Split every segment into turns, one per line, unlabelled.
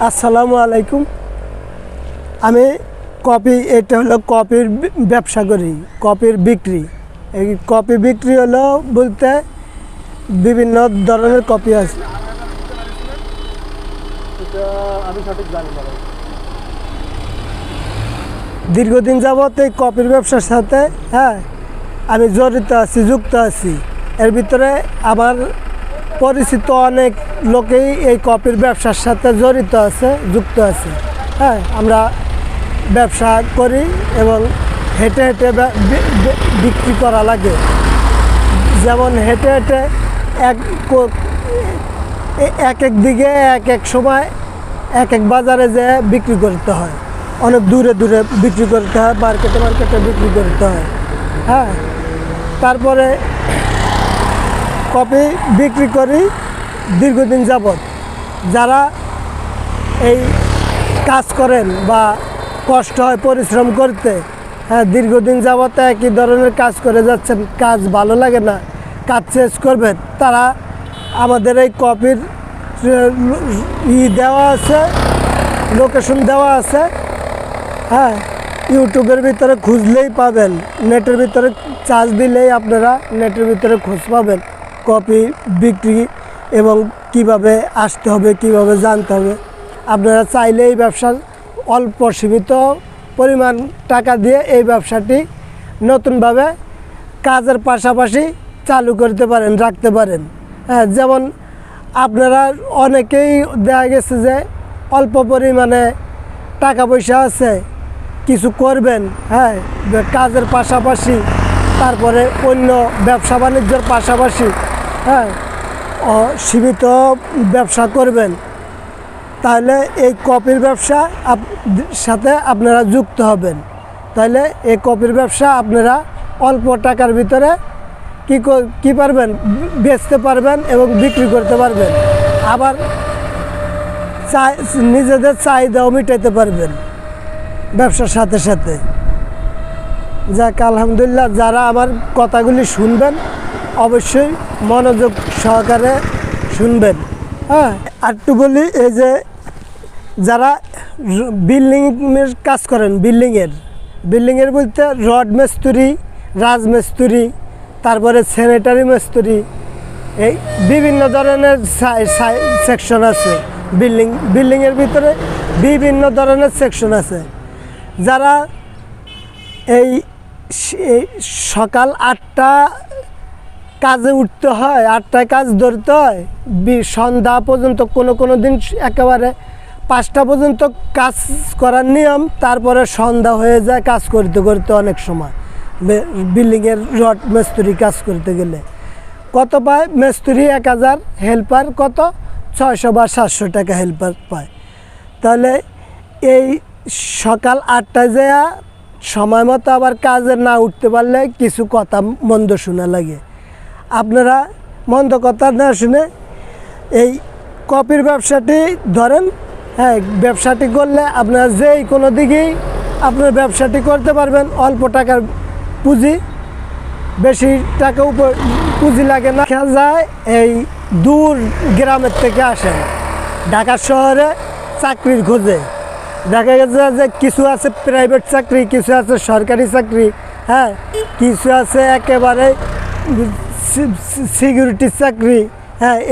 আসসালামু আলাইকুম। আমি এটা হলো কপির ব্যবসা করি, কপির বিক্রি। এই কপি বিক্রি হলো বলতে বিভিন্ন ধরনের কপি আছে।
আমি সঠিক জানি না।
দীর্ঘদিন যাবত এই কপির ব্যবসার সাথে আমি জড়িত আছি, যুক্ত আছি। এর ভিতরে আমার পরিচিত অনেক লোকেই এই কপির ব্যবসার সাথে জড়িত আছে, যুক্ত আছে। আমরা ব্যবসা করি এবং হেঁটে হেঁটে বিক্রি করা লাগে। যেমন হেঁটে হেঁটে এক এক দিকে এক এক সময় এক এক বাজারে যেয়ে বিক্রি করতে হয়, অনেক দূরে দূরে বিক্রি করতে হয়, মার্কেটে মার্কেটে বিক্রি করতে হয়। তারপরে কপি বিক্রি করি দীর্ঘদিন যাবত। যারা এই কাজ করেন বা কষ্ট হয় পরিশ্রম করতে, দীর্ঘদিন যাবত একই ধরনের কাজ করে যাচ্ছেন, কাজ ভালো লাগে না, কাজ চেঞ্জ করবেন, তারা আমাদের এই কপির দেওয়া আছে, লোকেশন দেওয়া আছে। ইউটিউবের ভিতরে খুঁজলেই পাবেন, নেটের ভিতরে চার্জ দিলেই আপনারা নেটের ভিতরে খোঁজ পাবেন কপি বিক্রি এবং কিভাবে আসতে হবে, কিভাবে জানতে হবে। আপনারা চাইলে এই ব্যবসা অল্প সীমিত পরিমাণ টাকা দিয়ে এই ব্যবসাটি নতুনভাবে কাজের পাশাপাশি চালু করতে পারেন, রাখতে পারেন। যেমন আপনারা অনেকেই দেখা গেছে যে অল্প পরিমাণে টাকা পয়সা আছে, কিছু করবেন, কাজের পাশাপাশি, তারপরে অন্য ব্যবসা বাণিজ্যের পাশাপাশি সীমিত ব্যবসা করবেন, তাহলে এই কপির ব্যবসা সাথে আপনারা যুক্ত হবেন। তাহলে এই কপির ব্যবসা আপনারা অল্প টাকার ভিতরে কি পারবেন, বেচতে পারবেন এবং বিক্রি করতে পারবেন। আবার নিজেদের চাহিদাও মিটাইতে পারবেন ব্যবসার সাথে সাথে। যাক, আলহামদুলিল্লাহ, যারা আমার কথাগুলি শুনবেন অবশ্যই মনোযোগ সহকারে শুনবেন। আরেকটু বলি, এই যে যারা বিল্ডিংয়ের কাজ করেন, বিল্ডিংয়ের বলতে রড মিস্ত্রি, রাজমিস্ত্রি, তারপরে স্যানিটারি মিস্ত্রি, এই বিভিন্ন ধরনের সেকশন আছে। বিল্ডিংয়ের ভিতরে বিভিন্ন ধরনের সেকশন আছে। যারা এই সকাল 8টা কাজে উঠতে হয়, 8টায় কাজ ধরতে হয়, সন্ধ্যা পর্যন্ত, কোনো দিন একেবারে 5টা পর্যন্ত কাজ করার নিয়ম, তারপরে সন্ধ্যা হয়ে যায় কাজ করতে করতে। অনেক সময় বিল্ডিংয়ের রড মিস্ত্রি কাজ করতে গেলে কত পায় মিস্ত্রি? 1000, হেল্পার কত? 600 বা 700 টাকা হেল্পার পায়। তাহলে এই সকাল 8টায় যাওয়া সময় মতো আবার কাজে না উঠতে পারলে কিছু কথা মন্দ শোনা লাগে। আপনারা মন্দ কথা না শুনে এই কপির ব্যবসাটি ধরেন। ব্যবসাটি করলে আপনারা যেই কোনো দিকেই আপনার ব্যবসাটি করতে পারবেন। অল্প টাকার পুঁজি, বেশি টাকা পুঁজি লাগে না। দেখা যায় এই দূর গ্রামের থেকে আসেন ঢাকা শহরে চাকরির খোঁজে। দেখা গেছে যে কিছু আছে প্রাইভেট চাকরি, কিছু আছে সরকারি চাকরি, কিছু আছে একেবারে সিকিউরিটির চাকরি।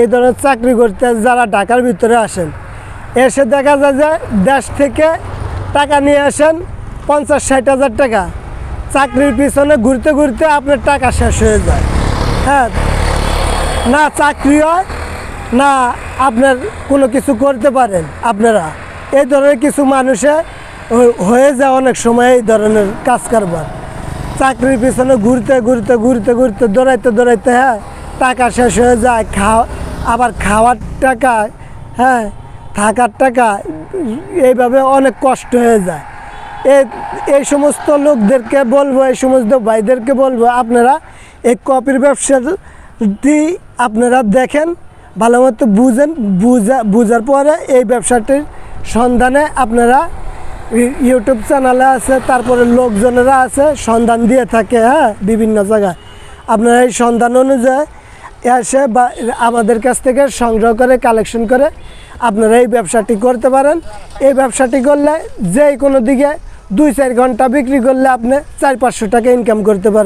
এই ধরনের চাকরি করতে যারা ঢাকার ভিতরে আসেন, এসে দেখা যায় যে দেশ থেকে টাকা নিয়ে আসেন 50-60 হাজার টাকা। চাকরির পিছনে ঘুরতে ঘুরতে আপনার টাকা শেষ হয়ে যায়। না চাকরি হয়, না আপনার কোনো কিছু করতে পারেন আপনারা। এই ধরনের কিছু মানুষে হয়ে যায় অনেক সময় এই ধরনের কাজ কারবার। চাকরির পিছনে ঘুরতে ঘুরতে ঘুরতে ঘুরতে দৌড়াইতে দৌড়াইতে টাকা শেষ হয়ে যায়। আবার খাওয়ার টাকা, থাকার টাকা, এইভাবে অনেক কষ্ট হয়ে যায়। এই সমস্ত লোকদেরকে বলবো, এই সমস্ত ভাইদেরকে বলবো, আপনারা এই কপির ব্যবসাটি আপনারা দেখেন, ভালো মতো বুঝেন, বুঝার পরে এই ব্যবসাটির সন্ধানে আপনারা ইউটিউব চ্যানেলে আছে, তারপরে লোকজনেরা আছে, সন্ধান দিয়ে থাকে বিভিন্ন জায়গায়। আপনারা এই সন্ধান অনুযায়ী এসে বা আমাদের কাছ থেকে সংগ্রহ করে, কালেকশন করে আপনারা এই ব্যবসাটি করতে পারেন। এই ব্যবসাটি করলে যে কোনো দিকে 2-4 ঘন্টা বিক্রি করলে আপনি 400-500 টাকা ইনকাম করতে পারবেন।